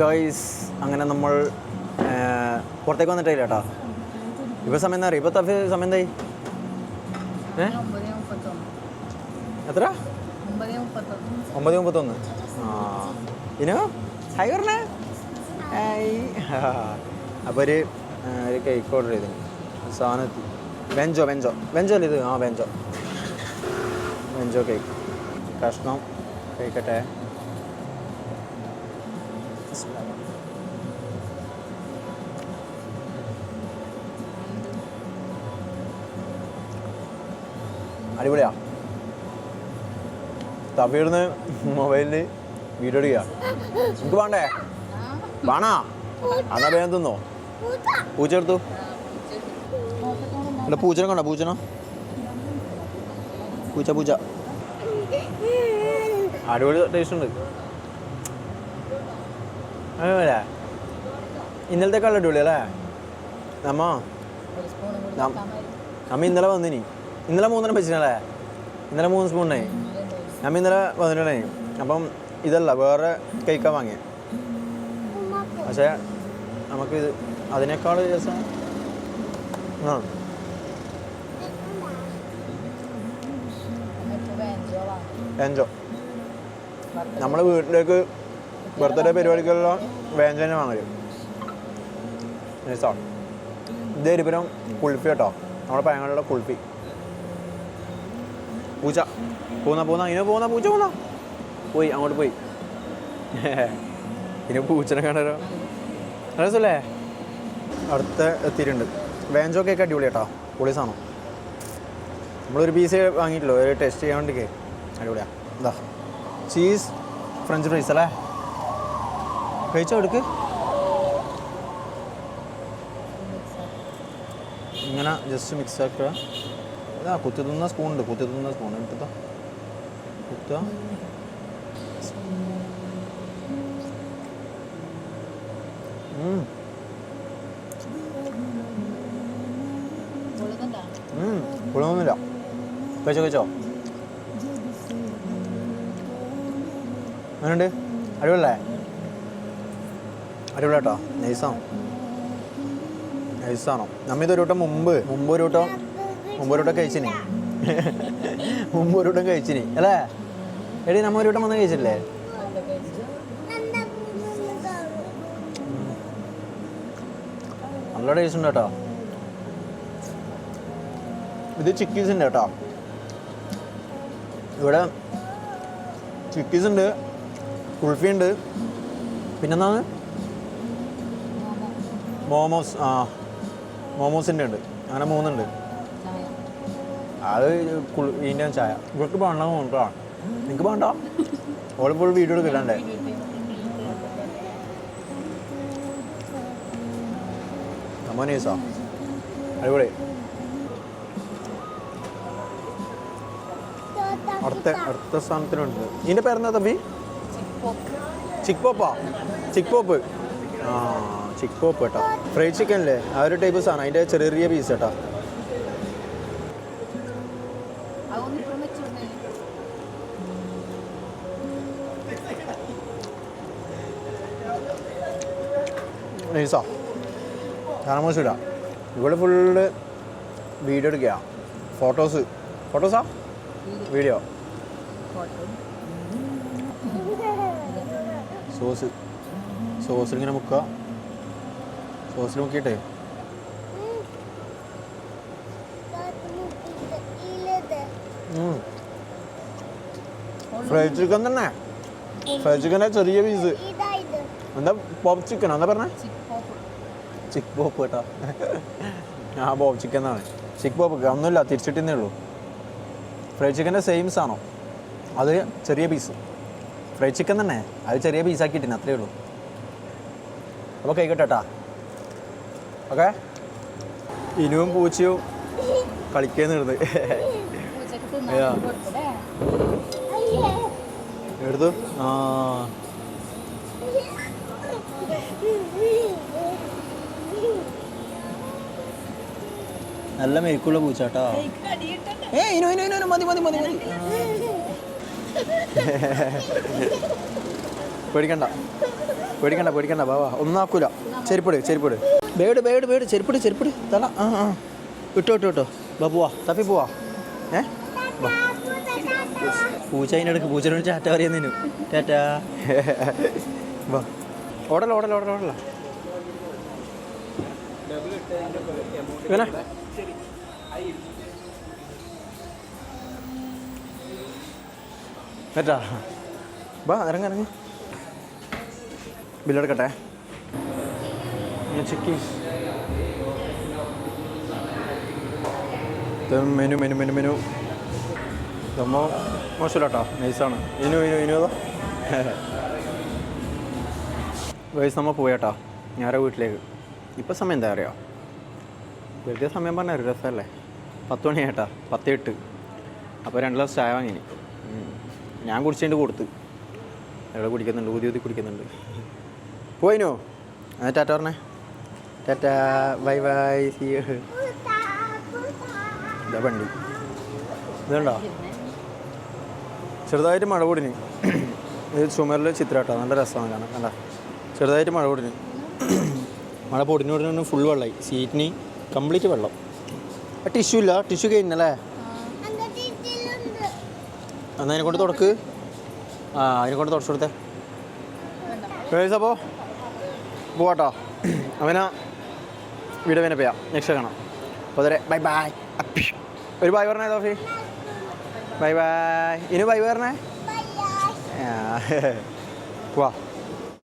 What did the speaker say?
Guys അങ്ങനെ നമ്മൾ പുറത്തേക്ക് വന്നിട്ടില്ല കേട്ടോ. ഇപ്പോൾ സമയം എന്താ അറിയാം? ഇപ്പോൾ തഫി സമയം എന്തായി? എത്ര? 9:31. ആ ഇനോ ഹായ് പറഞ്ഞേ. അപ്പോൾ ഒരു കേക്ക് ഓർഡർ ചെയ്തു. സാധനം എത്തി. വെഞ്ചോ അല്ലേ ഇത്? ആ വെഞ്ചോ കേക്ക്. കഷ്ണം കഴിക്കട്ടെ. അടിപൊളിയാ. തപ്പിയിടുന്ന് മൊബൈലിൽ വീഡിയോ എടുക്കുക. എനിക്ക് വേണ്ടേ? വേണാ? അതാ വേഗം തിന്നോ. പൂച്ച എടുത്തു. അല്ല പൂച്ചനെ കണ്ടോ? പൂച്ച അടിപൊളി ടേസ്റ്റ് ഉണ്ട്. അല്ലേ? ഇന്നലത്തേക്കാൾ അടിപൊളി അല്ലേ? നമ്മ ഇന്നലെ വന്നിനി. ഇന്നലെ 3 വെച്ചിനല്ലേ? ഇന്നലെ 3 സ്പൂണായി. നമ്മ ഇന്നലെ വന്നിട്ടുണ്ടേ. അപ്പം ഇതല്ല, വേറെ കേക്കാണ് വാങ്ങിയത്. പക്ഷേ നമുക്കിത് അതിനേക്കാൾ രസം. ആ വേഞ്ചോ നമ്മളെ വീട്ടിലേക്ക് ബർത്ത്ഡേ പരിപാടിക്കെല്ലാം വേഞ്ചോ തന്നെ വാങ്ങല്. നൈസാണ്. ഇത് എരിപുരം കുൾഫി കേട്ടോ, നമ്മുടെ പഴങ്ങളുടെ കുൾഫി. പൂച്ച ഇനി പൂച്ച പോയി, അങ്ങോട്ട് പോയി. ഇനി പൂച്ചനെ കണ്ടോ. രസമല്ലേ? അടുത്ത എത്തിയിട്ടുണ്ട്. വേഞ്ചോ കേക്ക് അടിപൊളി കേട്ടോ, പൊളി സാധനം. നമ്മളൊരു പീസ് വാങ്ങിയിട്ടില്ലോ, ഒരു ടെസ്റ്റ് ചെയ്യാൻ വേണ്ടി. അടിപൊളിയാണ്. എന്താ ചീസ് ഫ്രഞ്ച് ഫ്രൈസ് അല്ലേ? കഴിച്ചോ, എടുക്ക്. ഇങ്ങനെ ജസ്റ്റ് മിക്സ് ആക്കുക. ഇതാ കുത്തി തിന്ന സ്പൂൺ ഉണ്ട്. എടുത്തോ, കുത്തുക. കുഴപ്പമൊന്നുമില്ല. കഴിച്ചോ. അങ്ങനെയുണ്ട്. അടിപൊളിയല്ലേ? അടിപൊളി കേട്ടോ. നൈസാണോ? നമ്മിതൊരു വട്ടം മുമ്പ് ഒരു വട്ടം കഴിച്ചിനി. അല്ലേ എടി? നമ്മ ഒരു വട്ടം വന്ന് കഴിച്ചില്ലേ? നല്ല ടേസ്റ്റ് ഉണ്ട് കേട്ടോ. ഇത് ചിക്കീസിൻ്റെ കേട്ടോ. ഇവിടെ ചിക്കീസ് ഉണ്ട്, കുൾഫി ഉണ്ട്, പിന്നെന്താണ് മോമോസിൻ്റെ ഉണ്ട്. അങ്ങനെ 3 ഉണ്ട്. അത് ഇതിൻ്റെ ചായ ഇവർക്ക് വേണ്ട കേട്ടോ. എനിക്ക് വേണ്ട. ഓൾ ഫുൾ വീഡിയോ എടുക്കില്ലാണ്ടേ. നമ്മ നൈസാ, അടിപൊളി. അടുത്ത സ്ഥാനത്തിനുണ്ട്. ഇതിൻ്റെ പേരെന്താ തമ്പി? ചിക്ക് പോപ്പ്. ആ ചിക്ക് പോപ്പ് കേട്ടോ. ഫ്രൈഡ് ചിക്കൻ അല്ലേ? ആ ഒരു ടൈപ്പ് സാധനം. അതിൻ്റെ ചെറിയ പീസ് കേട്ടോ. നൈസാ. താമസിച്ചില്ല. ഇവിടെ ഫുള്ള് വീഡിയോ എടുക്കുക. ഫോട്ടോസാ വീഡിയോ. സോസിൽ ഇങ്ങനെ മുക്കുക. സോസിൽ മുക്കിയിട്ടേ ഫ്രൈഡ് ചിക്കൻ തന്നെ. ഫ്രൈഡ് ചിക്കൻ്റെ ചെറിയ പീസ്. എന്താ പോപ്പ് ചിക്കനോ? എന്താ പറഞ്ഞേ? ചിക്ക് പോപ്പ് കേട്ടോ. ആ പോപ്പ് ചിക്കൻ എന്നാണ്. ചിക്ക് പോപ്പ് ഒന്നുമില്ല, തിരിച്ചിട്ടേ ഉള്ളൂ. ഫ്രൈഡ് ചിക്കൻ്റെ സെയിം സാധനോ, അത് ചെറിയ പീസ്. ഫ്രൈഡ് ചിക്കൻ തന്നെ, അത് ചെറിയ പീസാക്കിയിട്ടിന്, അത്രയേ ഉള്ളൂ. അപ്പോൾ കഴിക്കട്ടെ. ഓക്കെ. ഇനുവും പൂച്ചയും കളിക്കുന്നത് എടുത്തു. നല്ല മെരുക്കുള്ള പൂച്ചാട്ടോ. മതി പേടിക്കണ്ട. പേടിക്കണ്ട പേടിക്കണ്ട വാ വാ ഒന്നും ആക്കൂല. ചെരുപ്പിട് ബേഡ് ചെരുപ്പിട് തല ഇട്ടോ ബാ പോവാ തപ്പി പോവാ. പൂച്ച അതിനെടുക്ക് പൂച്ചനോട് ടാറ്റ പറയുന്നതിനു ടാറ്റാ. വാ ഓടല്ല ഇവനെ കേട്ടാ. വാ ഇറങ്ങി ബില്ലെടുക്കട്ടെ. ചെക്ക് മെനു സംഭവം മോശമില്ല കേട്ടോ, നൈസാണ്. ഇനോ അതോ വയസ്സ് നമ്മൾ പോയേട്ടാ ഞാനേ വീട്ടിലേക്ക്. ഇപ്പം സമയം എന്താ അറിയാം, വെറുതെ സമയം പറഞ്ഞാൽ ഒരു രസമല്ലേ. 10 മണിയായിട്ടാ 10:08. അപ്പോൾ 2 ഗ്ലാസ് ചായ വാങ്ങിനി. ഞാൻ കുടിച്ചതിൻ്റെ കൊടുത്ത് എവിടെ കുടിക്കുന്നുണ്ട്, ഊതി കുടിക്കുന്നുണ്ട്. പോയിനോ ടാറ്റ പറഞ്ഞേ. Tata bye see you. ഇതാ വണ്ടി ഇതുണ്ടോ, ചെറുതായിട്ട് മഴ പൊടിന്. ഇത് ചുമരിൽ ചിത്രം കേട്ടോ, നല്ല രസമാണ് കാണാൻ. കണ്ട ചെറുതായിട്ട് മഴ പൊടിന്. മഴ പൊടിന് ഫുൾ വെള്ളമായി. സീറ്റിന് കംപ്ലീറ്റ് വെള്ളം. ടിഷ്യൂ ഇല്ല, ടിഷ്യൂ കഴിഞ്ഞല്ലേ. എന്നാൽ അതിനെ കൊണ്ട് തുടക്ക്. അതിനെ കൊണ്ട് തുടച്ചു കൊടുത്തേ. അപ്പോൾ പോവാട്ടോ. അവനാ വീട് വേനെ പോയാ നെക്സ്റ്റ് കാണാം. അപ്പോൾ അതെ ബൈ ഒരു ബൈ പറഞ്ഞേ തോഫി. ബൈ ഇനി ബൈ പറഞ്ഞേ. പോവാ.